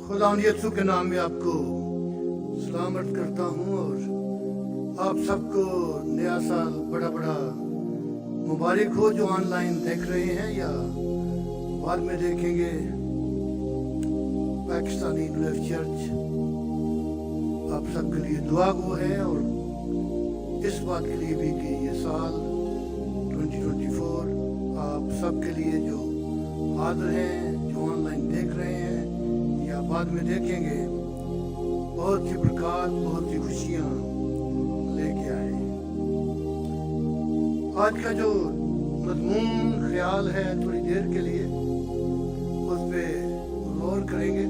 खुदा यसु के नाम में आपको सलामत करता हूँ और आप सबको नया साल बड़ा बड़ा मुबारक हो जो ऑनलाइन देख रहे हैं या बाद में देखेंगे। पाकिस्तानी यूनिवर्सल चर्च आप सबके लिए दुआ गो है और इस बात के लिए भी कि ये साल 2024 आप सबके लिए जो हाजिर हैं, जो ऑनलाइन देख रहे हैं या बाद में देखेंगे, बहुत सी बरकत, बहुत सी खुशियाँ लेके आए। आज का जो मज़मून ख्याल है थोड़ी देर के लिए उस पर गौर करेंगे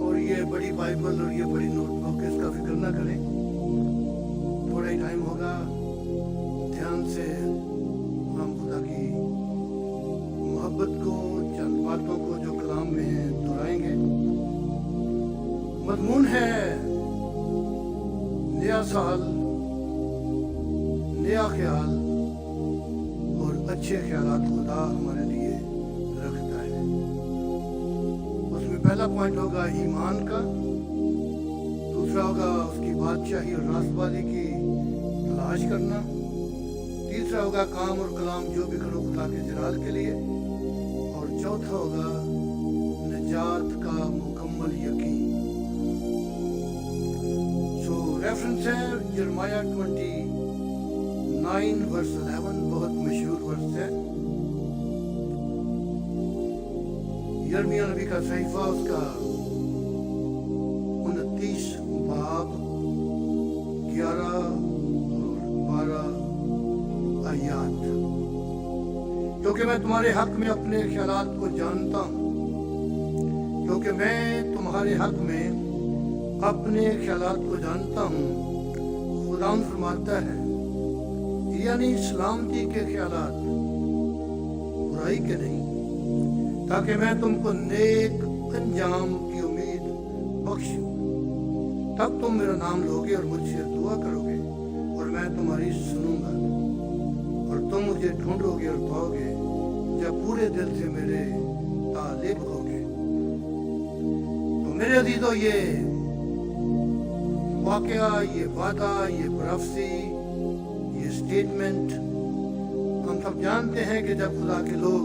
और ये बड़ी बाइबल और ये बड़ी नोटबुक इसका फिक्र ना करें, थोड़ा ही टाइम होगा, ध्यान से हम खुदा की मोहब्बत को, चंद बातों को जो कलाम में है दोहराएंगे। मज़मून है नया साल, नया ख्याल और अच्छे ख्यालात खुदा हमारे लिए रखता है। उसमें पहला पॉइंट होगा ईमान का, दूसरा होगा उसकी बादशाही और रास्तबाजी की तलाश करना, तीसरा होगा काम और कलाम जो भी करो खुदा के जलाल के लिए, और चौथा होगा निजात का मुकम्मल यकीन। सो रेफरेंस है यिर्मयाह 29 वर्स 11, बहुत मशहूर वर्स है। यिर्मयाह नबी का सहीफा उसका 29 बाब 11 और 12 आयात। क्योंकि मैं तुम्हारे हक में अपने ख्यालात को जानता हूँ, क्योंकि मैं तुम्हारे हक में अपने ख्यालात को जानता हूँ, खुदा फरमाता है, यानी सलामती के ख्यालात, बुराई के नहीं, ताकि मैं तुमको नेक अंजाम की उम्मीद बख्शूं। तब तुम मेरा नाम लोगे और मुझसे दुआ करोगे और मैं तुम्हारी सुनूंगा, और तुम मुझे ढूंढोगे और पाओगे जब पूरे दिल से मेरे तालिब होगे। तो मेरे अजीजों, ये वाकया, ये वादा, ये प्रोफेसी, ये स्टेटमेंट हम सब जानते हैं कि जब खुदा के लोग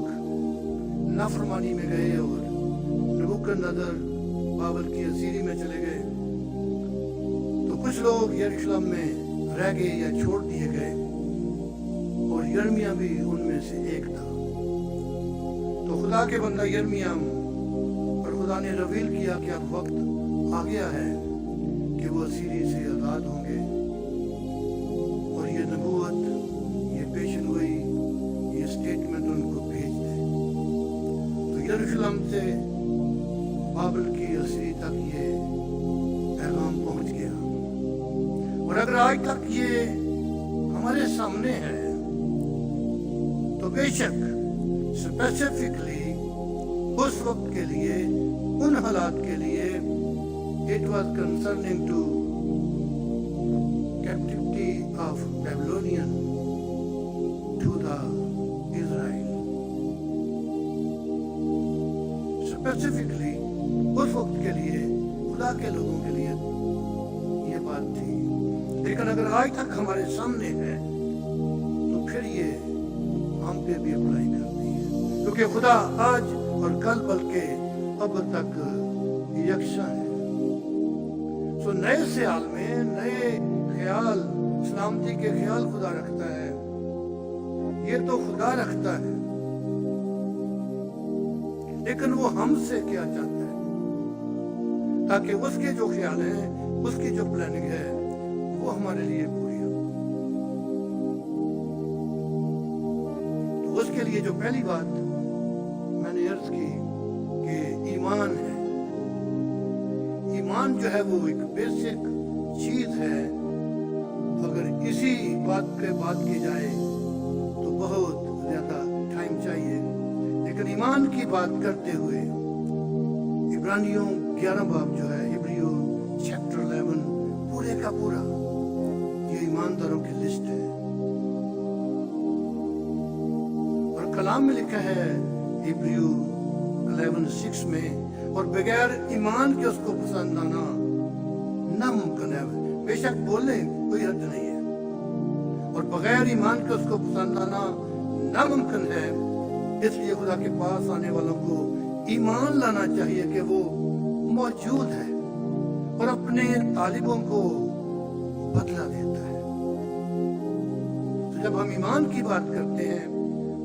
नाफरमानी में गए और नबूकदनेस्सर बाबल की असीरी में चले गए, तो कुछ लोग यरूशलेम में रह गए या छोड़ दिए गए, और यिर्मयाह भी उनमें से एक था। तो खुदा के बंदा यिर्मयाह और खुदा ने रिवील किया कि अब वक्त आ गया है कि वो असीरी से आज़ाद होंगे, और ये नबूवत, ये पेशन गोई, ये स्टेटमेंट उनको भेज दे। तो यरूशलेम से बाबल की असीरी तक ये पैगाम पहुंच गया, और अगर आज तक ये हमारे सामने है तो बेशक स्पेसिफिकली उस वक्त के लिए, उन हालात के लिए, it was concerning to captivity of Babylonian to the Israel. Specifically उस वक्त के लिए, खुदा के लोगों के लिए ये बात थी, लेकिन अगर आज तक हमारे सामने है तो फिर ये हम पे भी अप्लाई करती है, क्योंकि खुदा आज और कल बल्कि अब तक यकसा है। तो नए साल में नए ख्याल, सलामती के ख्याल खुदा रखता है, ये तो खुदा रखता है, लेकिन वो हमसे क्या चाहता है, ताकि उसके जो ख्याल है, उसकी जो प्लानिंग है, वो हमारे लिए पूरी हो। तो उसके लिए जो पहली बात मैंने अर्ज की कि ईमान है। ईमान जो है वो एक बेसिक चीज है, अगर इसी बात पे बात की जाए तो बहुत ज्यादा टाइम चाहिए, लेकिन ईमान की बात करते हुए इब्रानियों 11 बाब जो है, हिब्रियो चैप्टर 11 पूरे का पूरा ये ईमानदारों की लिस्ट है। और कलाम में लिखा है हिब्रियो 11:6 में, اور بغیر ایمان کے اس کو پسند آنا ناممکن ہے. بے شک بولیں کوئی حد نہیں ہے، اور بغیر ایمان کے اس کو پسند آنا ناممکن ہے. اس لیے خدا کے پاس آنے والوں کو ایمان لانا چاہیے کہ وہ موجود ہے اور اپنے طالبوں کو بدلہ دیتا ہے. تو جب ہم ایمان کی بات کرتے ہیں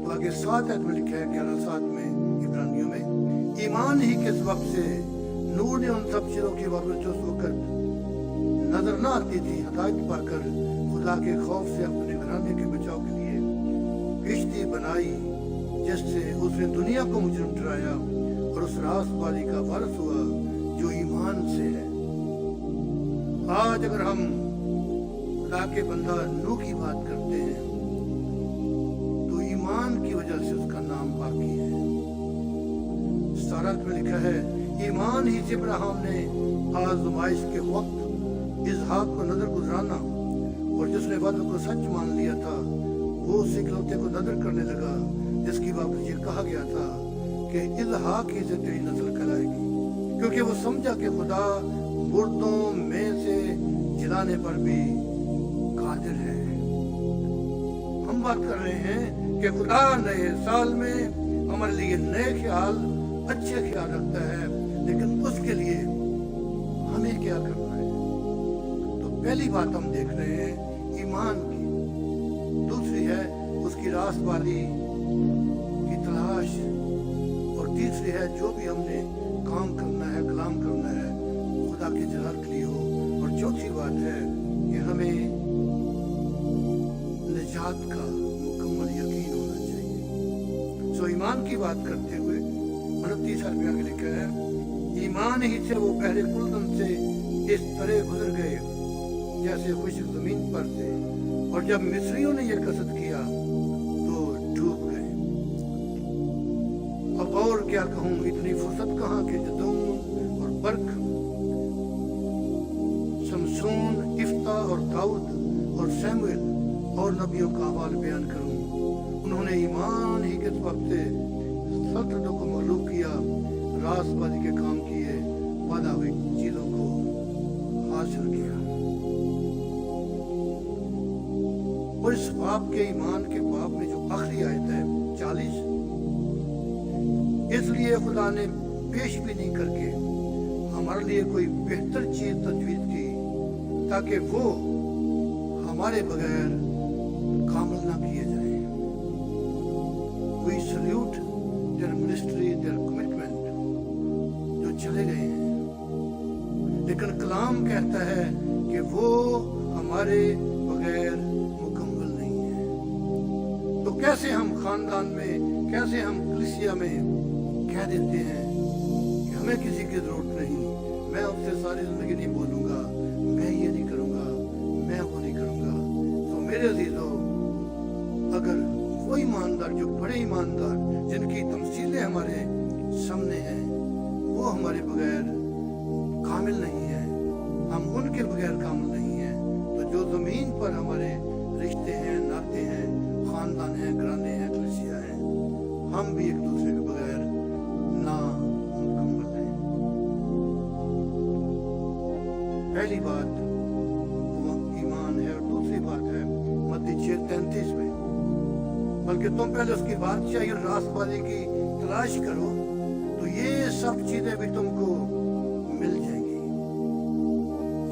تو آگے 7 آیت میں لکھا ہے 11:7 میں عبرانیوں میں، ایمان ہی کے سبب سے نور نے ان سب چیزوں کے باوجود جو اس وقت نظر نہ آتی تھی ہدایت پا کر خدا کے خوف سے اپنے گھرانے کے بچاؤ کے لیے کشتی بنائی، جس سے اس نے دنیا کو مجرم ٹھہرایا اور اس راست بازی کا وارث ہوا جو ایمان سے ہے. آج اگر ہم خدا کے بندہ نوح کی بات کرتے ہیں تو ایمان کی وجہ سے اس کا نام باقی ہے. 17 میں لکھا ہے، ایمان ہی سے ابراہیم نے آزمائش کے وقت اسحاق کو نظر گزرانا، اور جس نے وعدے کو سچ مان لیا تھا وہ اس اکلوتے کو نظر کرنے لگا جس کی بابت یہ کہا گیا تھا کہ اسحاق ہی سے تیری نسل کہلائے گی، کیونکہ وہ سمجھا کہ خدا مردوں میں سے جلانے پر بھی قادر ہے. ہم بات کر رہے ہیں کہ خدا نئے سال میں ہمارے لیے نئے خیال، اچھے خیال رکھتا ہے، لیکن اس کے لیے ہمیں کیا کرنا ہے. تو پہلی بات ہم دیکھ رہے ہیں ایمان کی، دوسری ہے اس کی راست بازی کی تلاش، اور تیسری ہے جو بھی ہم نے کام کرنا ہے، کلام کرنا ہے خدا کے جلال کے لیے ہو، اور چوتھی بات ہے کہ ہمیں نجات کا مکمل یقین ہونا چاہیے. سو ایمان کی بات کرتے ہوئے 29 میں آگے لکھا ہے، ایمان ہی سے وہ پہلے کلدن سے اس طرح گزر گئے جیسے خشک زمین پر سے، اور جب مصریوں نے یہ قصد کیا تو ڈوب گئے. اب اور کیا کہوں، اتنی فرصت کہاں کہ جدون اور برق، شمشون، افتہ اور داؤد اور سیموئیل اور نبیوں کا احوال بیان کروں. انہوں نے ایمان ہی کے سبب سے سلطنتوں کو مغلوب کیا، راست بازی کے کام کیے، وعدہ ہوئی چیزوں کو حاصل کیا. اور اس باب کے ایمان کے باب میں جو آخری آیت ہے 40، اس لیے خدا نے پیش بھی نہیں کر کے ہمارے لیے کوئی بہتر چیز تجویز کی تاکہ وہ ہمارے بغیر کامل نہ کیے جائیں. We salute their ministry, their commitment، جو چلے گئے ہیں، لیکن کلام کہتا ہے کہ وہ ہمارے بغیر مکمل نہیں ہے. تو کیسے ہم خاندان میں، کیسے ہم کلیسیا میں کہہ دیتے ہیں کہ ہمیں کسی کی ضرورت نہیں، میں اس سے ساری زندگی نہیں بولوں گا، میں یہ نہیں کروں گا، میں وہ نہیں کروں گا. تو میرے عزیزو، اگر وہ ایماندار، جو بڑے ایماندار جن کی تمثیلیں ہمارے سامنے ہیں، وہ ہمارے بغیر کامل نہیں ہیں، ہم ان کے بغیر کامل نہیں ہیں، تو جو زمین پر ہمارے رشتے ہیں، ناطے ہیں، خاندان ہیں، گھرانے ہیں، کلیسیا ہیں، ہم بھی ایک دوسرے کے بغیر نامکمل ہیں. پہلی بات وہ ایمان ہے، اور دوسری بات ہے متی 6:33 میں، بلکہ تم پہلے اس کی بادشاہی اور راست بازی کی تلاش کرو تو یہ سب چیزیں بھی تم کو مل جائیں گی.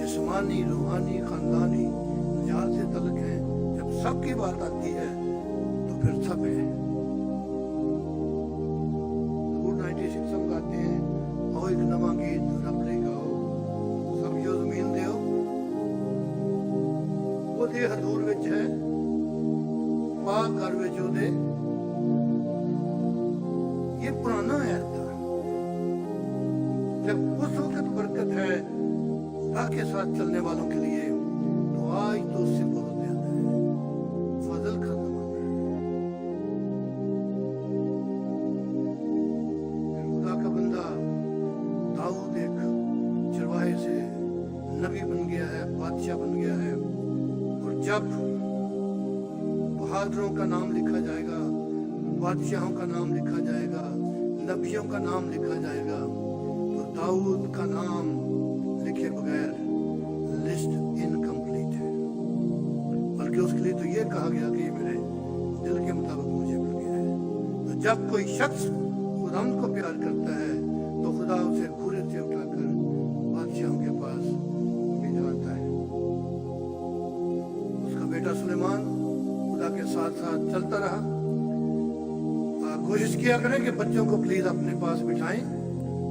جسمانی، روحانی، خاندانی نجات سے تعلق ہے. جب سب کی بات آتی ہے تو پھر سب ہے. 96 ہم گاتے ہیں، او ایک نواں گیت رب لے گاؤ، سب جو زمین دے وہ دے حضور وچ ہے، پاک گھر وچ دے. یہ پرانا ہے تھا، جب اس وقت برکت ہے خدا کے ساتھ چلنے والوں کے لیے، تو آج تو اس سے بہت زیادہ ہے. فضل کا زمانہ ہے. خدا کا بندہ داؤد ایک چرواہے سے نبی بن گیا ہے، بادشاہ بن گیا ہے، اور جب بہادروں کا نام لکھا جائے گا، بادشاہوں کا نام لکھا جائے گا، نبیوں کا نام لکھا جائے گا، تو दाऊद का नाम लिखे बगैर लिस्ट इनकम्प्लीट है, बल्कि उसके लिए तो ये कहा गया कि ये मेरे दिल के मुताबिक मुझे मिल गया है। तो जब कोई शख्स खुदा को प्यार करता है तो खुदा उसे घूरे से उठाकर बादशाहों के पास भिजवाता है। उसका बेटा सुलेमान खुदा के साथ साथ चलता रहा। कोशिश किया करें कि बच्चों को प्लीज अपने पास बिठाएं,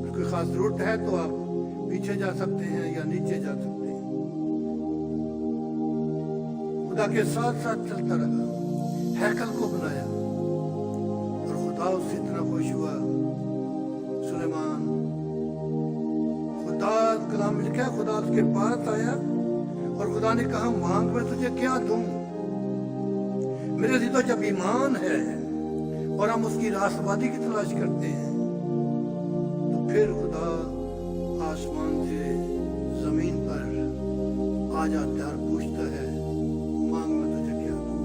कोई खास जरूरत है तो आप पीछे जा सकते हैं या नीचे जा सकते हैं। खुदा के साथ साथ चलता रहा, हैकल को बनाया और खुदा उससे इतना खुश हुआ। सुलेमान खुदा कलाम मिल गया, खुदा उसके पास आया और खुदा ने कहा मांग मैं तुझे क्या दूं। मेरे लिए तो जब ईमान है और हम उसकी रास्तबादी की तलाश करते हैं तो फिर खुदा आसमान से जमीन पर आ जाता है और पूछता है मांग मैं तुझे क्या दूं।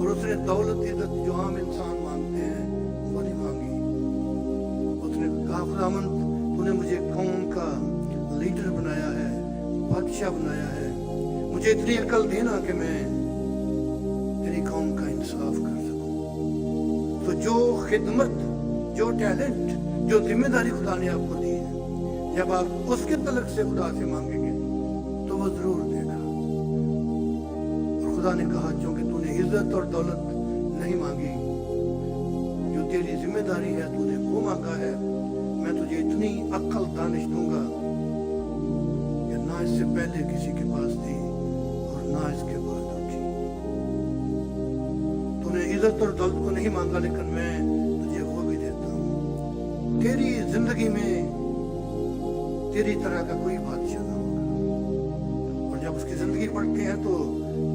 और उसने दौलत इज्जत जो आम इंसान मांगते हैं वो नहीं मांगी। उसने कहा खुदावंद तूने मुझे कौम का लीडर बनाया है, बादशाह बनाया है, मुझे इतनी अकल देना कि मैं तेरी कौम का इंसाफ कर सकूं। तो जो खिदमत, जो टैलेंट, जो जिम्मेदारी खुदा ने आपको दी है, जब आप उसके तलक से खुदा से मांगेंगे तो वो जरूर देगा। और खुदा ने कहा क्योंकि तूने इज्जत और दौलत नहीं मांगी, जो तेरी जिम्मेदारी है तूने वो मांगा है, मैं तुझे इतनी अक्ल दानिश दूंगा कि ना इससे पहले किसी के पास थी और ना इसके बाद होगी। तूने इज्जत और दौलत को नहीं मांगा, लेकिन मैं तुझे वो भी देता हूँ। तेरी जिंदगी में तेरी तरह का कोई बादशाह ना होगा। और जब उसकी जिंदगी पढ़ते हैं तो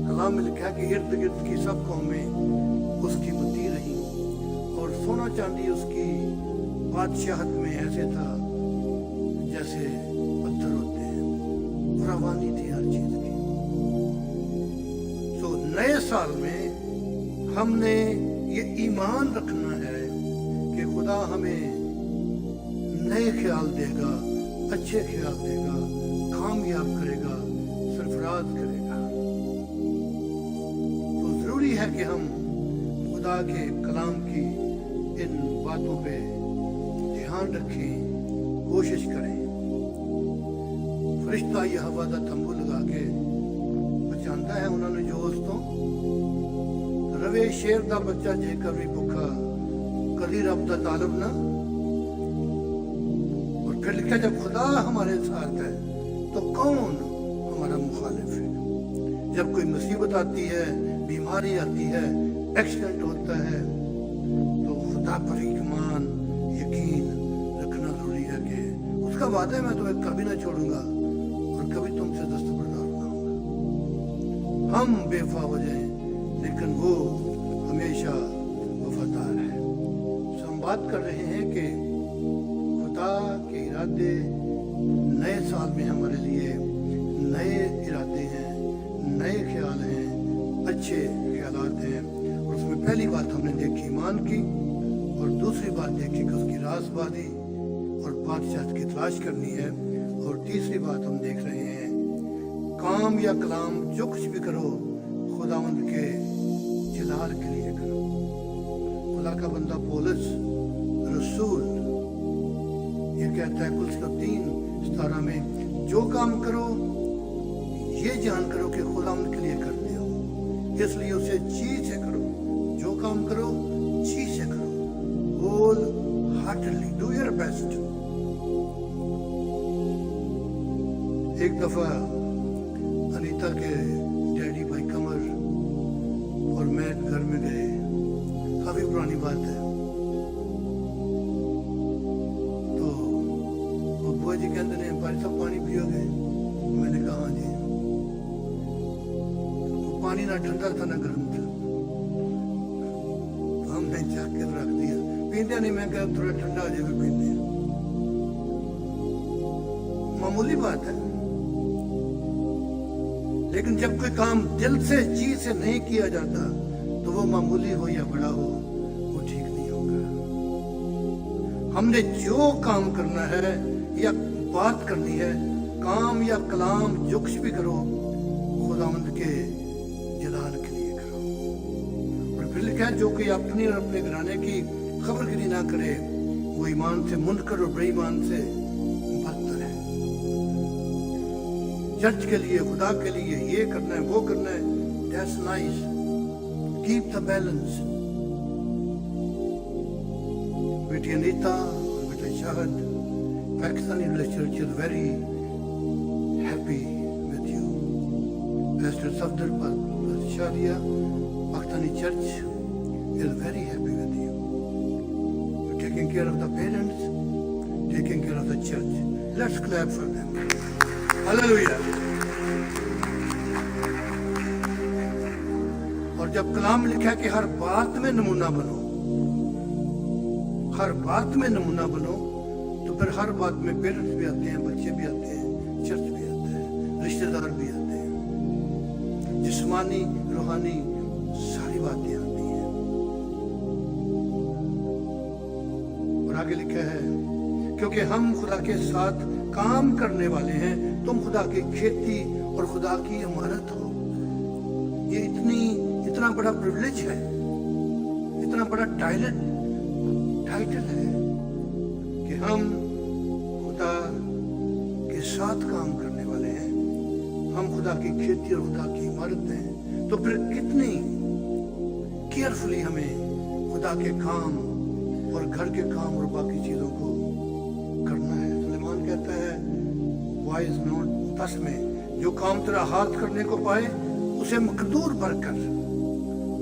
कलाम में लिखा कि इर्द गिर्द की सब कौमें उसकी बुद्धि रही और सोना चांदी उसकी बादशाहत में ऐसे था जैसे पत्थर होते हैं, फरावानी थी हर चीज की। तो नए साल में हमने ये ईमान रखना है कि खुदा हमें नए ख्याल देगा, अच्छे ख्याल देगा, कामयाब करेगा, सरफराज करेगा। तो जरूरी है कि हम खुदा के कलाम की इन बातों पे ध्यान रखें, कोशिश करें। फरिश्ता ये हवा का तंबू लगा के बचाता है उन्होंने जो दोस्तों रवे शेर का बच्चा जेकर भी भुखा कदी रब का तालब ना। और फिर लिखा जब खुदा हमारे साथ है तो कौन हमारा मुखालिफ है। जब कोई मुसीबत आती है, बीमारी आती है, एक्सीडेंट होता है तो खुदा पर ईमान यकीन रखना जरूरी है कि उसका वादा है मैं तुम्हें कभी ना छोड़ूंगा और कभी तुमसे दस्तबरदार ना होगा। हम बेवफा हो जाएं लेकिन वो हमेशा वफादार है। तो हम बात कर रहे हैं कि खुदा के इरादे नए साल में हमारे लिए नए इरादे हैं, नए ख्याल हैं, अच्छे ख्यालात हैं। और उसमें पहली बात हमने देखी ईमान की और दूसरी बात देखी कि उसकी राज़बादी और बादशाहत की तलाश करनी है। और तीसरी बात हम देख रहे हैं काम या कलाम जो कुछ भी करो खुदावंद के जलाल के लिए करो। खुदा का बंदा पौलुस रसूल ये कहता है कुल 3:17 में जो काम करो ये जान करो कि खुदावंद के लिए करते हो, इसलिए उसे जी से करो। जो काम करो जी से करो, wholeheartedly, do your best. एक दफा अनीता के डैडी भाई कमर और मैं घर में गए, काफी पुरानी बात है। तो वो बुआ जी कहते ने भाई साहब पानी पियोगे? मैंने कहा हाँ जी। वो पानी ना ठंडा था ना गर्म था, तो हमने जाग के रख दिया। पीते नहीं, मैं कहा थोड़ा ठंडा हो जाएगा पीते हैं। मामूली बात है, लेकिन जब कोई काम दिल से जी से नहीं किया जाता तो वो मामूली हो या बड़ा हो वो ठीक नहीं होगा। हमने जो काम करना है या बात करनी है, काम या कलाम जो कुछ भी करो, खुदावंद के जलाल के लिए करो। और फिर लिखा है जो कोई अपनी और अपने घराने की खबरगिरी ना करे वो ईमान से मुनकर और बेईमान से बदतर है। चर्च के लिए, खुदा के लिए ये करना है, वो करना है, that's nice, keep the balance. बेटी अनीता और बेटा Shahid, Pakistani church is very happy with you. Pastor Safdar Shadia, Pakistani Church is very happy with you. You're taking care of the parents, taking care of the church. Let's clap for them. Hallelujah. और जब कलाम लिखा कि हर बात में नमूना बनो, हर बात में नमूना बनो, तो फिर हर बात में पेरेंट्स भी आते हैं, बच्चे भी आते हैं, चर्च भी आता है, रिश्तेदार भी आते हैं, जिस्मानी रूहानी सारी बातें आती हैं। और आगे लिखा है क्योंकि हम खुदा के साथ काम करने वाले हैं, तुम खुदा की खेती और खुदा की इमारत हो। ये इतना बड़ा प्रिविलेज है, इतना बड़ा टाइटल है कि हम खुदा के साथ काम करने वाले हैं, हम खुदा की खेती और खुदा की इमारत हैं। तो फिर कितनी केयरफुली हमें खुदा के काम और घर के काम और बाकी चीजों को करना है। सुलेमान कहता है वाइज नोट 10 में, जो काम तेरा हाथ करने को पाए उसे मकदूर भरकर,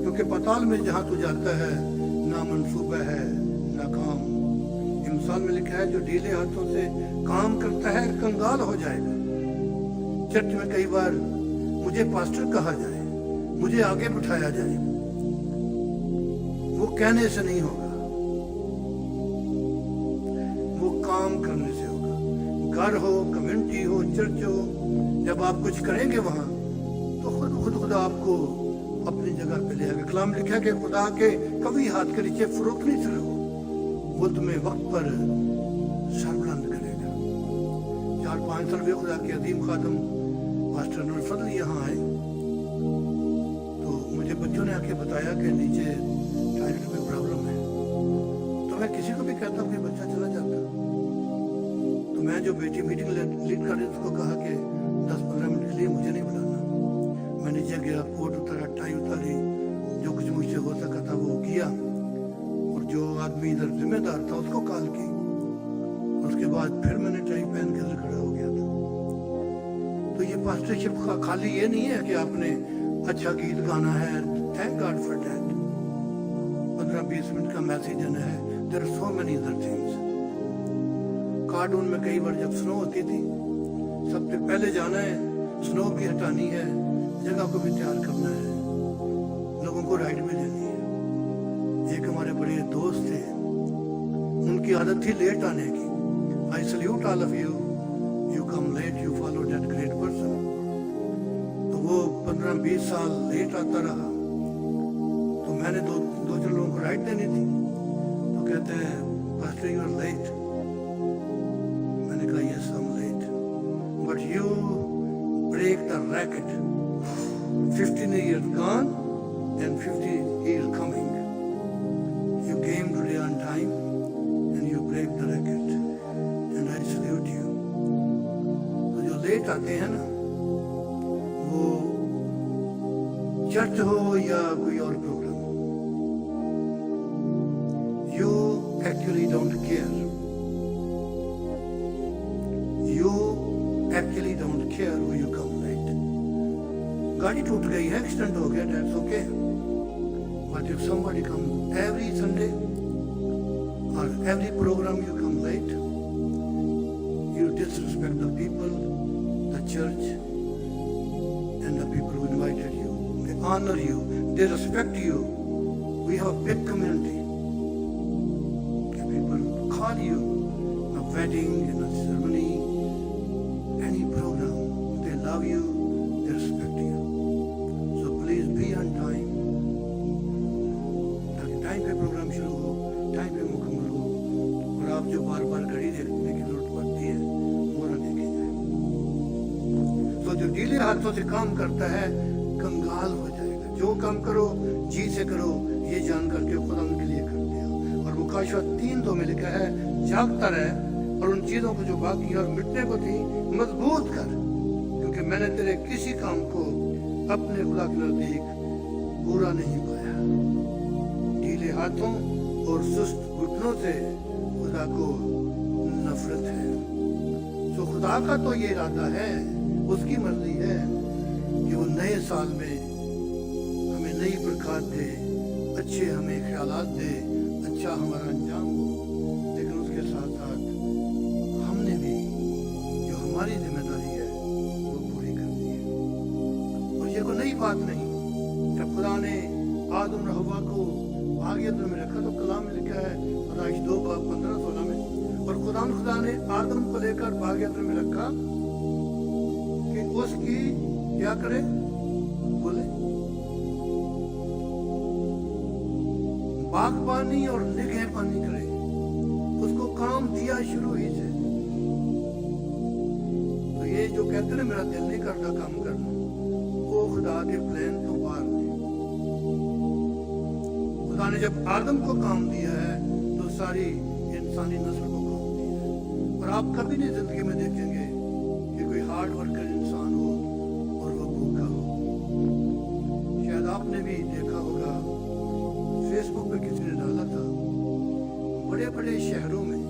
क्योंकि पाताल में जहां तू जाता है ना मंसूबा है ना काम। मिसाल में लिखा है जो ढीले हाथों से काम करता है कंगाल हो जाएगा। चर्च में कई बार मुझे पास्टर कहा जाए, मुझे आगे बिठाया जाए, वो कहने से नहीं होगा, वो काम करने से होगा। घर हो, कम्युनिटी हो, चर्च हो, जब आप कुछ करेंगे वहां तो खुद आपको अपनी जगह पे ले आएगा। कलाम लिखा कि खुदा के कभी हाथ के नीचे फरोख्त से रहो, वो तुम्हें वक्त पर सरबुलंद करेगा। 4-5 साल में खुदा के अजीम खादम मास्टर नूर फजल यहाँ आए तो मुझे बच्चों ने आके बताया कि नीचे टॉयलेट में प्रॉब्लम है। तो मैं किसी को भी कहता हूँ कि बच्चा चला जाता, तो मैं जो बेटी मीटिंग लीड कर रही उसको कहा कि 10-15 मिनट के लिए मुझे नहीं बुलाना। मैं नीचे गया, कोट उतारा, टाई उतारी, जो कुछ मुझसे हो सका था वो किया, और जो आदमी इधर जिम्मेदार था उसको कॉल की। उसके बाद फिर मैंने टाई पहन के इधर खड़ा हो गया था। तो ये पास्टरशिप का खाली ये नहीं है कि आपने अच्छा गीत गाना है, thank God for that, 15-20 minute का मैसेज देना है, there are so many other things. Cartoon में कई बार जब स्नो होती थी, सबसे पहले जाना है, स्नो भी हटानी है, जगह को भी तैयार करना है, लोगों को राइड भी देनी है। एक हमारे बड़े दोस्त थे, उनकी आदत थी लेट आने की। I salute all of you, you come late, you follow that great person. तो वो 15-20 साल लेट आता रहा, तो मैंने दो चार लोगों को राइड देनी थी, तो कहते हैं पास्टर यू आर लेट। मैंने कहा yes I am late, but you break the racket. 15 years gone and 50 years coming. You came today on time and you break the record and I salute you. तो जो late आते हैं ना, वो church हो या कोई और प्रोग्राम हो, you actually don't care. You actually don't care who you come late. गाड़ी टूट गई है, एक्सीडेंट हो गया, that's okay, but if somebody comes every Sunday और every program you come late, you disrespect the people, the church and the people who invited you. They honour you, they respect you. We have a big community, people call you a wedding, in a ceremony, any program, they love you, they respect you. So please be on time, ताकि time पे program शुरू हो, time पे मुकम्मल हो, और आप अब जो बार बार घड़ी देखने की जरूरत पड़ती है वो न देखी जाए। तो जो ढीले हाथों से काम करता है कंगाल हो जाएगा। जो काम करो जी से करो, ये जान करके खुदा उनके लिए करते हो। और मुकाशवा 3:2 में लिखा है, जागता रहे और उन चीजों को जो बाकी और मिटने को थी मजबूत कर, क्योंकि मैंने तेरे किसी काम को अपने खुदा के नजदीक पूरा नहीं पाया। ढीले हाथों और सुस्त घुटनों से खुदा को नफरत है। तो खुदा का तो ये इरादा है, उसकी मर्जी है कि वो नए साल में हमें नई बरकत दे, अच्छे हमें ख्यालात दे, अच्छा हमारा अंजाम हो। लेकिन उसके साथ साथ हमने भी जो हमारी जिम्मेदारी है वो पूरी करनी है। और ये कोई नई बात नहीं। जब खुदा ने आदम और हव्वा को आगे में रखा तो कलाम में लिखा है पैदाइश 2:15-16 में, और खुदा ने आदम को लेकर बागे में रखा कि उसकी क्या करे, बोले बागबानी और निगहबानी करे। उसको काम दिया शुरू ही से। तो ये जो कहते हैं मेरा दिल नहीं करता काम करना, वो खुदा के प्लान तो बाहर थे। खुदा ने जब आदम को काम दिया है तो सारी इंसानी नस्ल को काम दिया है। और आप कभी नहीं जिंदगी में देखेंगे कि कोई हार्ड वर्कर इंसान हो और वो भूखा हो। शायद आपने भी देखा होगा, फेसबुक पे किसी ने डाला था, बड़े बड़े शहरों में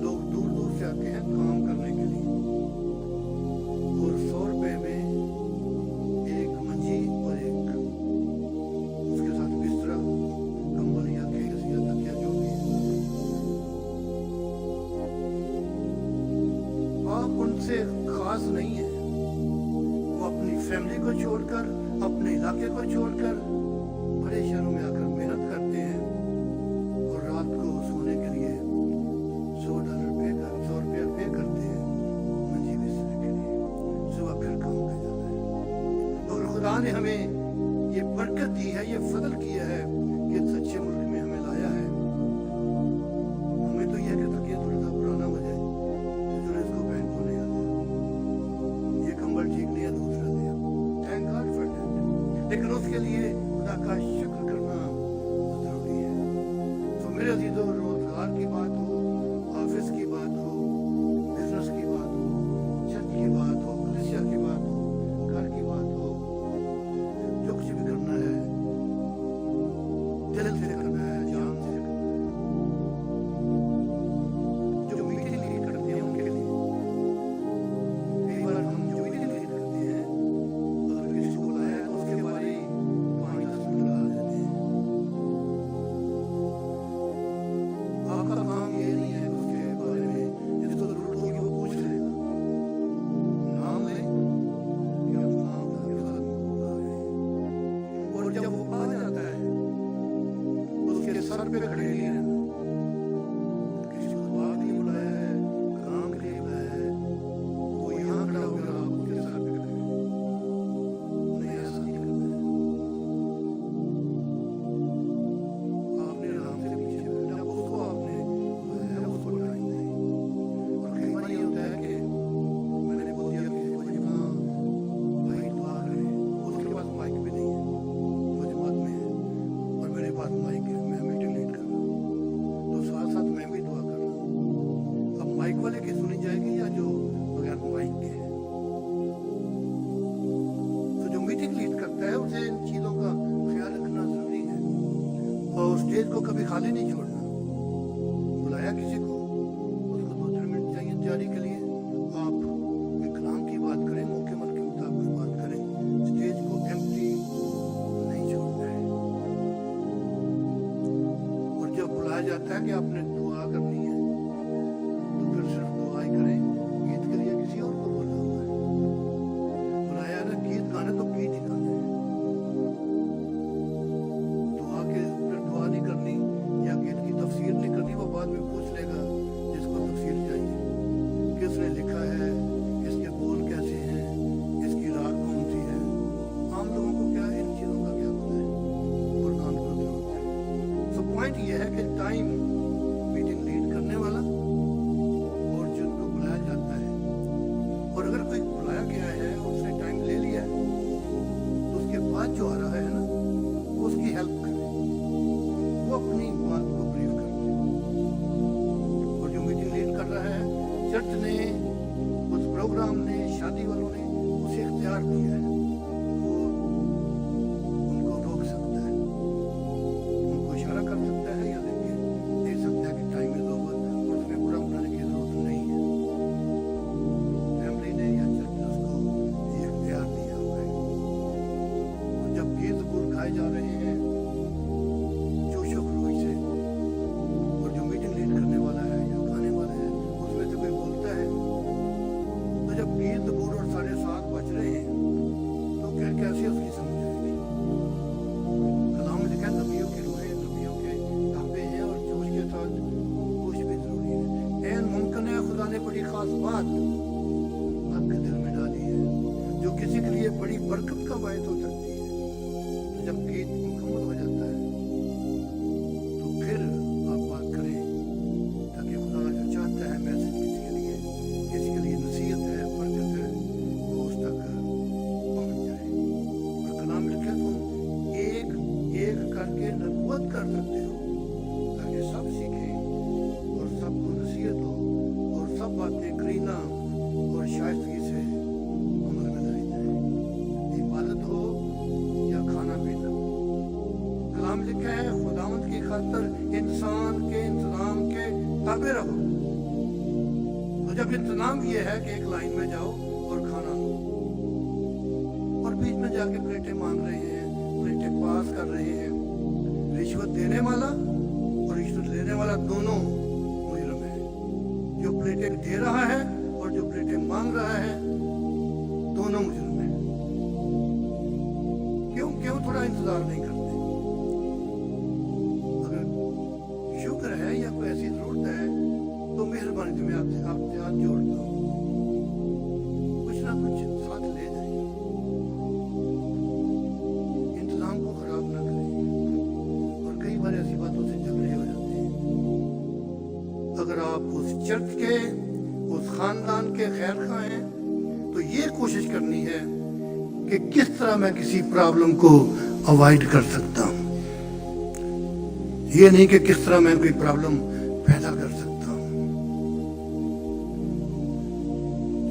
लोग दूर दूर से आते हैं काम करने के लिए, और 100 रुपए में एक मंजी और एक उसके साथ बिस्तरा, कंबल या केस या तकिया जो भी है, आप उनसे खास नहीं है। वो अपनी फैमिली को छोड़कर, अपने इलाके को छोड़कर बड़े शहरों में आकर मेहनत करते हैं, और रात को सोने के लिए $100 पे करते हैं मंजी बिस्तरे के लिए। सुबह फिर काम पे जाना है। और खुदा ने हमें ये बरकत दी है, ये फजल किया है कि इस अच्छे मुल्क में हमें लाया है। हमें तो यह कहता कि थोड़ा सा पुराना हो जाए तो इसको बैंक को नहीं आता, ये कंबल ठीक नहीं है, दूसरा दिया, थैंक गॉड फॉर दैट। लेकिन उसके लिए खुदा का शुक्र करना जरूरी है। तो मेरे अजीजों, रोजगार की बात हो, ऑफिस की बात हो, बिजनेस की बात हो, चर्च की बात हो, कलीसिया की बात हो, घर की बात हो, जो कुछ भी करना है दिल से करना है, जान से करना है। जो मीटिंग लीड करते हैं उनके लिए, कई बार हम जो मीटिंग लीड करते हैं अगर किसी को बुलाया है तो उसके बारे 5-10 मिनट लगा देते हैं। आपका काम ये नहीं है उसके बारे में जिसको जरूरत होगी वो पूछ लेगा, नाम ले कि आप नाम के साथ बुला रहे हैं। और जब वो आ जाता है उसके सर पे खड़े नहीं रहना। किसी को बात नहीं बुलाया है, काम के लिए बुलाया है, वो यहाँ खड़ा होकर आप उसके सर पे खड़े नहीं, ऐसा नहीं करना है। आपने आराम से पीछे बैठा, उसको आपने बुलाया है, उसको टाइम नहीं। और कई बार ये होता है कि मैंने बोल दिया किसी को जी हाँ भाई दुआ करें, उसके पास माइक भी नहीं है, वो जमात में है और मेरे पास माइक है, मैं मीटिंग लीड कर रहा हूँ, तो साथ साथ मैं भी दुआ कर रहा हूँ। अब माइक वाले की सुनी जाएगी या जो बगैर माइक के है? तो जो मीटिंग लीड करता है उसे इन चीजों का ख्याल रखना जरूरी है। और स्टेज को कभी खाली नहीं छोड़ना। बुलाया किसी को, उसको 2-3 मिनट चाहिए तैयारी के लिए, आप कोई कलाम की बात करें, मौके मत के मुताबिक बात करें, स्टेज को एम्प्टी नहीं छोड़ना है। और जब बुलाया जाता है कि आपने दुआ करनी है तो फिर सिर्फ दुआ ही करें, गीत के लिए किसी और को बोला हुआ है। बुलाया ना गीत गाने तो गीत ही गाने हैं। दुआ के फिर दुआ नहीं करनी या गीत की तफसीर नहीं करनी, वो बाद में पूछ लेगा जिसको तफसीर चाहिए, किसने लिखा है, इसके बोल कैसे हैं, इसकी राग कौन सी है। आम लोगों को क्या इन चीज़ों का क्या पता है, कुरान को जरूरत है। तो पॉइंट ये है कि टाइम जो आ रहा है ना, उसकी हेल्प करें, वो अपनी बात को ब्रीफ कर दे। और जो मीटिंग लीड कर रहा है, चर्च ने, उस प्रोग्राम ने, शादी वालों ने उसे इख्तियार दिया है, वो उनको रोक सकता है, उनको इशारा कर सकता है या दे सकता है कि टाइम इज ओवर, और उसमें बुरा बनाने की जरूरत नहीं है। फैमिली ने या चर्च ने उसको ये इख्तियार दिया हुआ है। और जब गीत गुर गाए जा रहे हैं जोशो खरोश से, और जो मीटिंग लीड करने वाला है या गाने वाला है उसमें से कोई बोलता है, तो जब गीत गुर और 7:30 बज रहे हैं तो कैसे उसकी समझ आएगी? कलाम में लिखा है नबियों की रूहें, नबियों के ताबे हैं और जोश के साथ होश भी जरूरी है। ऐन मुमकिन है खुदा ने बड़ी खास बात आपके दिल में डाली है जो किसी के लिए बड़ी बरकत का बायस हो सकती है। तो जब गीत मुकम्मल हो जाता है तो फिर आप बात करें, ताकि खुदा जो चाहता है मैसेज किसी के लिए नसीहत है, बरकत है, वो उस तक पहुंच जाए। और कलाम लिखा है तुम एक एक करके नबूवत कर सकते हो, ताकि सब सीखें और सबको नसीहत हो और सब बातें करीना और शाइस्तगी से अमल में लाई जाए, इबादत हो या खाना पीना। कलाम लिखा है खुदावंद की खातिर इंसान के इंतजाम के ताबे रहो। तो जब इंतजाम ये है कि एक लाइन में जाओ और खाना लो, और बीच में जाके प्लेटें मांग रहे हैं, प्लेटें पास कर रहे हैं, रिश्वत देने वाला और रिश्वत लेने वाला दोनों मुजरिम है। जो प्लेटें दे रहा है और जो प्लेटें मांग रहा है दोनों मुजरिम है। क्यों थोड़ा इंतजार नहीं करते? अगर शुक्र है या कोई ऐसी जरूरत है तो मेहरबानी से मैं आपसे हाथ जोड़ता हूँ, कुछ ना कुछ साथ ले जाए, इंतजाम को खराब ना करें। और कई बार ऐसी बातों से झगड़े हो जाते हैं। अगर आप उस चर्च के, उस खानदान के खैर खा हैं, तो ये कोशिश करनी है कि किस तरह मैं किसी प्रॉब्लम को अवॉइड कर सकता हूँ। ये नहीं कि किस तरह मैं कोई प्रॉब्लम पैदा कर सकता हूँ।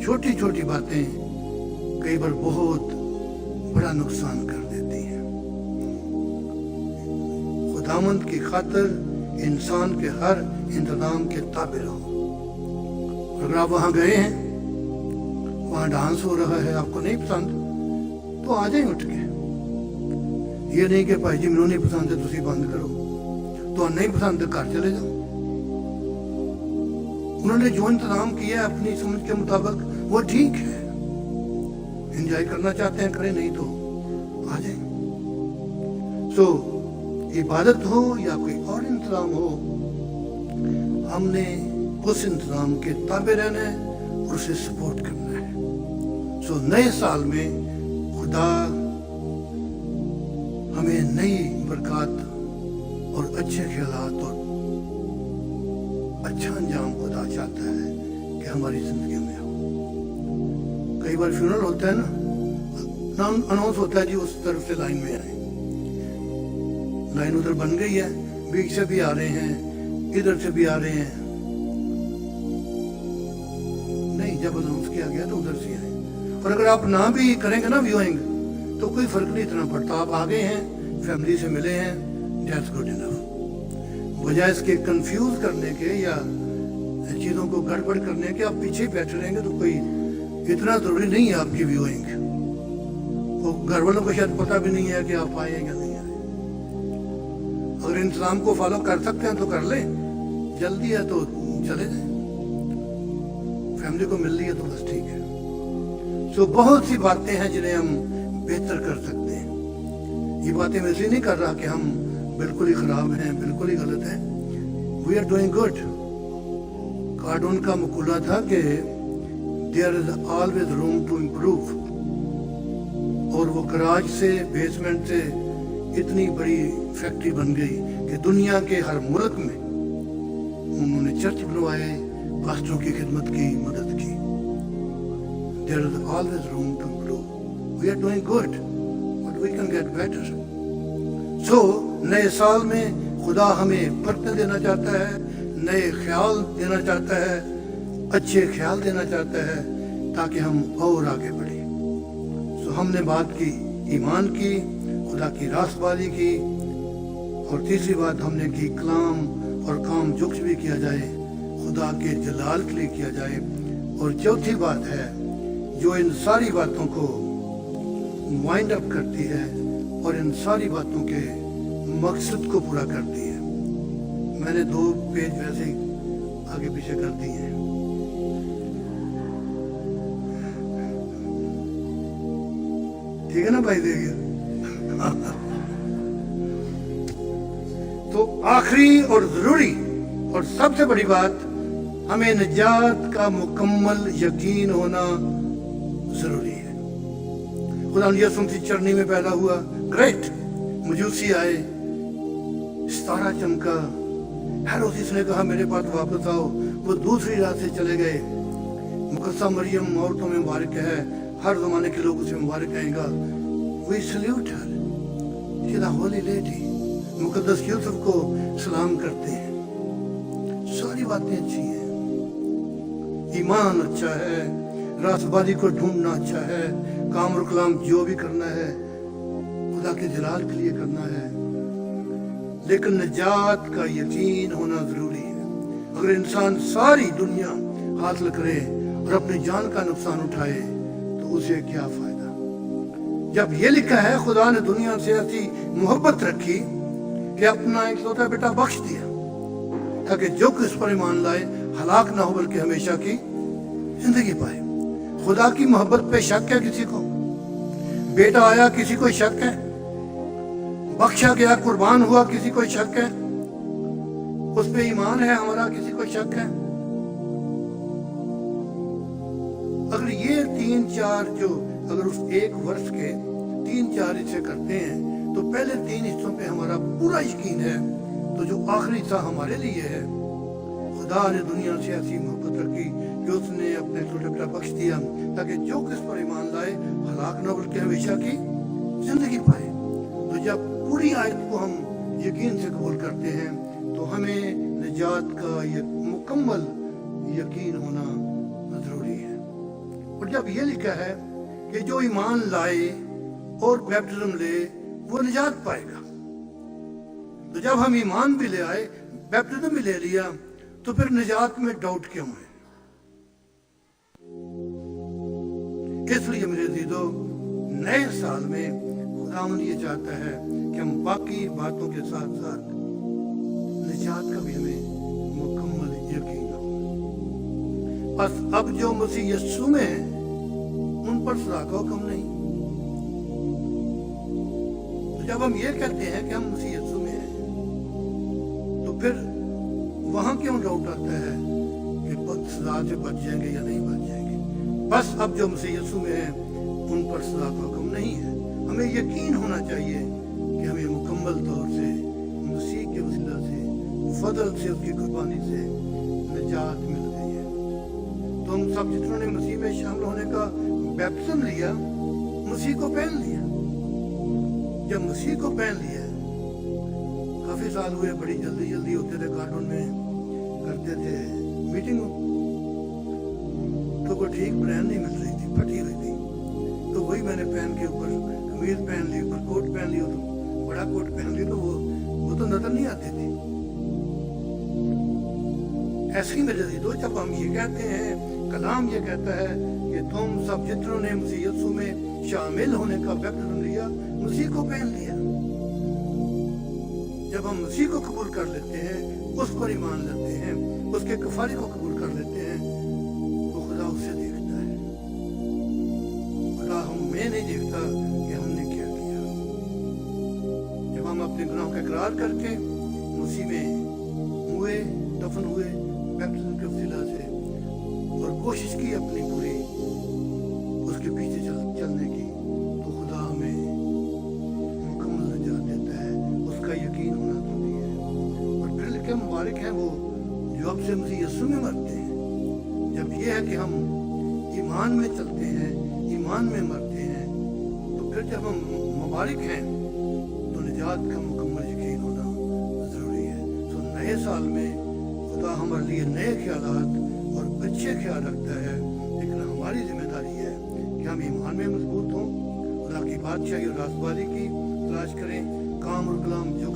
छोटी छोटी बातें कई बार बहुत बड़ा नुकसान कर देती हैं। खुदावंद की खातिर इंसान के हर इंतजाम के ताबे रहो। अगर आप वहां गए हैं, वहां डांस हो रहा है, आपको नहीं पसंद तो आ जाए उठ के। ये नहीं कि भाई जी मैनू नहीं पसंद है तुसी बंद करो, तो नहीं पसंद तो घर चले जाओ। उन्होंने जो इंतजाम किया है अपनी समझ के मुताबिक वो ठीक है। एंजॉय करना चाहते हैं करें, नहीं तो आ जाए। सो इबादत हो या कोई और इंतजाम हो, हमने उस इंतजाम के ताबे रहना है और उसे सपोर्ट करना है। सो नए साल में खुदा हमें नई बरकत और अच्छे ख्यालात और अच्छा अंजाम खुदा चाहता है कि हमारी जिंदगी में हो। कई बार फ्यूनरल होता है ना, अनाउंस होता है जी उस तरफ से लाइन में आए, लाइन उधर बन गई है, बीच से भी आ रहे हैं, इधर से भी आ रहे हैं। नहीं, जब अनाउंस किया गया तो उधर से आए। और अगर आप ना भी करेंगे ना व्यूइंग, तो कोई फर्क नहीं इतना पड़ता। आप आ गए हैं, फैमिली से मिले हैं, दैट्स गुड इनफ। बजाय इसके कंफ्यूज करने के या चीज़ों को गड़बड़ करने के आप पीछे बैठे रहेंगे तो कोई इतना जरूरी नहीं है आपकी व्यूइंग। वो घर वालों को शायद पता भी नहीं है कि आप आए या नहीं आए। अगर इंतजाम को फॉलो कर सकते हैं तो कर लें, जल्दी है तो चले जाएं, फैमिली को मिल रही है तो बस ठीक है। सो बहुत सी बातें हैं जिन्हें हम बेहतर कर सकते हैं। ये बातें मैं इसलिए नहीं कर रहा कि हम बिल्कुल ही खराब हैं, बिल्कुल ही गलत हैं। We are doing good. कार्डून का मकूला था कि there is always room to improve, और वो गराज से, बेसमेंट से इतनी बड़ी फैक्ट्री बन गई कि दुनिया के हर मुल्क में उन्होंने चर्च बनवाए, पास्टरों की खिदमत की, मदद की। There is always room to improve. We are doing good, but we can get better. So نئے سال میں خدا ہمیں برکتیں دینا چاہتا ہے, نئے خیال دینا چاہتا ہے, اچھے خیال دینا چاہتا ہے تاکہ ہم اور آگے بڑھیں. سو ہم نے بات کی ایمان کی, خدا کی راست بازی کی, اور تیسری بات ہم نے کی کلام اور کام جو کچھ بھی کیا جائے خدا کے جلال کے لیے کیا جائے. اور چوتھی بات ہے جو ان ساری باتوں کو وائنڈ اپ کرتی ہے اور ان ساری باتوں کے مقصد کو پورا کرتی ہے. میں نے 2 پیج ویسے آگے پیچھے کر دی ہیں. ٹھیک ہے نا بھائی دیکھیے. تو آخری اور ضروری اور سب سے بڑی بات, ہمیں نجات کا مکمل یقین ہونا ضروری ہے. خدا یسوع مسیح چرنی میں پیدا ہوا, گریٹ. مجوسی آئے, ستارہ چمکا, ہیرودیس نے کہا میرے پاس واپس آؤ, وہ دوسری راہ سے چلے گئے. مقدسہ مریم عورتوں میں مبارک ہے, ہر زمانے کے لوگ اسے مبارک کہیں گا. We salute her. She is a holy lady. مقدس یوسف کو سلام کرتے ہیں. ساری باتیں اچھی ہیں, ایمان اچھا ہے, راست بازی کو ڈھونڈنا اچھا ہے, کام اور کلام جو بھی کرنا ہے خدا کے جلال کے لیے کرنا ہے, لیکن نجات کا یقین ہونا ضروری ہے. اگر انسان ساری دنیا حاصل کرے اور اپنی جان کا نقصان اٹھائے تو اسے کیا فائدہ. جب یہ لکھا ہے خدا نے دنیا سے ایسی محبت رکھی کہ اپنا اکلوتا بیٹا بخش دیا تاکہ جو کس پر ایمان لائے ہلاک نہ ہو بلکہ ہمیشہ کی زندگی پائے. خدا کی محبت پہ شک ہے کسی کو؟ بیٹا آیا کسی کو شک ہے؟ بخشا گیا قربان ہوا کسی کو شک ہے؟ اس پہ ایمان ہے ہمارا کسی کو شک ہے؟ اگر یہ 3-4 جو اگر اس ایک ورس کے 3-4 حصے کرتے ہیں تو پہلے 3 حصوں پہ ہمارا پورا یقین ہے, تو جو آخری حصہ ہمارے لیے ہے, خدا نے دنیا سے ایسی محبت رکھی کہ اس نے اپنے چھوٹے بیٹا بخش دیا تاکہ جو کس پر ایمان لائے ہلاک نہ بلکہ ہمیشہ کی زندگی پائے. تو جب پوری آیت کو ہم یقین سے قبول کرتے ہیں تو ہمیں نجات کا مکمل یقین ہونا ضروری ہے. اور جب یہ لکھا ہے کہ جو ایمان لائے اور بیپٹزم لے وہ نجات پائے گا, تو جب ہم ایمان بھی لے آئے, بیپٹزم بھی لے لیا, تو پھر نجات میں ڈاؤٹ کیوں ہے؟ اس لیے میرے عزیزو, نئے سال میں خداوند یہ چاہتا ہے کہ ہم باقی باتوں کے ساتھ ساتھ نجات کا بھی ہمیں مکمل یقین ہو. بس اب جو مسیح یسوع میں ہیں ان پر سزا کا حکم نہیں. تو جب ہم یہ کہتے ہیں کہ ہم مسیح یسوع میں ہیں تو پھر وہاں کیوں ڈاؤٹ آتا ہے کہ سزا سے بچ جائیں گے یا نہیں بچ جائیں گے؟ بس اب جو مسیح یسوع میں ہیں ان پر سزا کا حکم نہیں ہے. ہمیں یقین ہونا چاہیے کہ ہمیں مکمل طور سے مسیح کے وسیلہ سے, فضل سے, اس کی قربانی سے نجات مل گئی ہے. تو ہم سب جتنوں نے مسیح میں شامل ہونے کا بیپٹزم لیا, مسیح کو پہن لیا. جب مسیح کو پہن لیا, کافی سال ہوئے, بڑی جلدی ہوتے تھے, کارٹون میں کرتے تھے میٹنگوں, تو کوئی ٹھیک برانڈ نہیں مل رہی تھی, پھٹی ہوئی تھی, تو وہی میں نے پہن کے اوپر قمیض پہن لی, اوپر کوٹ پہن لی, تو بڑا کوٹ پہن لی, تو وہ تو نظر نہیں آتی تھی. ایسے ہی میرے عزیزو, جب ہم یہ کہتے ہیں, کلام یہ کہتا ہے کہ تم سب جتنوں نے مسیح یسوع میں شامل ہونے کا بیپٹزم لیا, مسیح کو پہن لیا. جب ہم مسیح کو قبول کر لیتے ہیں, اس پر ایمان لاتے ہیں, اس کے کفارے کو قبول کر لیتے ہیں, تو خدا اسے دیکھتا ہے. خدا ہمیں نہیں دیکھتا کہ ہم نے کیا کیا. جب ہم اپنے گناہوں کا اقرار کر کے مسیح میں ہوئے, دفن ہوئے بیپٹزم کے وسیلہ سے, اور کوشش کی اپنی پوری اس کے پیچھے چلنے کی, تو خدا ہمیں مکمل نجات دیتا ہے. اس کا یقین ہونا ضروری ہے. اور پھر لکھے مبارک ہیں وہ جو اب سے مسیح یسوع میں مرتے ہیں. جب یہ ہے کہ ہم ایمان میں چلتے ہیں, ایمان میں مرتے ہیں, تو پھر جب ہم बारिक हैं तो निजात का मुकम्मल यकीन होना ज़रूरी है। तो नए साल में खुदा हमारे लिए नए ख्यालात और अच्छे ख्याल रखता है, लेकिन हमारी जिम्मेदारी है कि हम ईमान में मजबूत हों, खुदा की बादशाही और रास्तबाजी की तलाश करें, काम और कलाम जो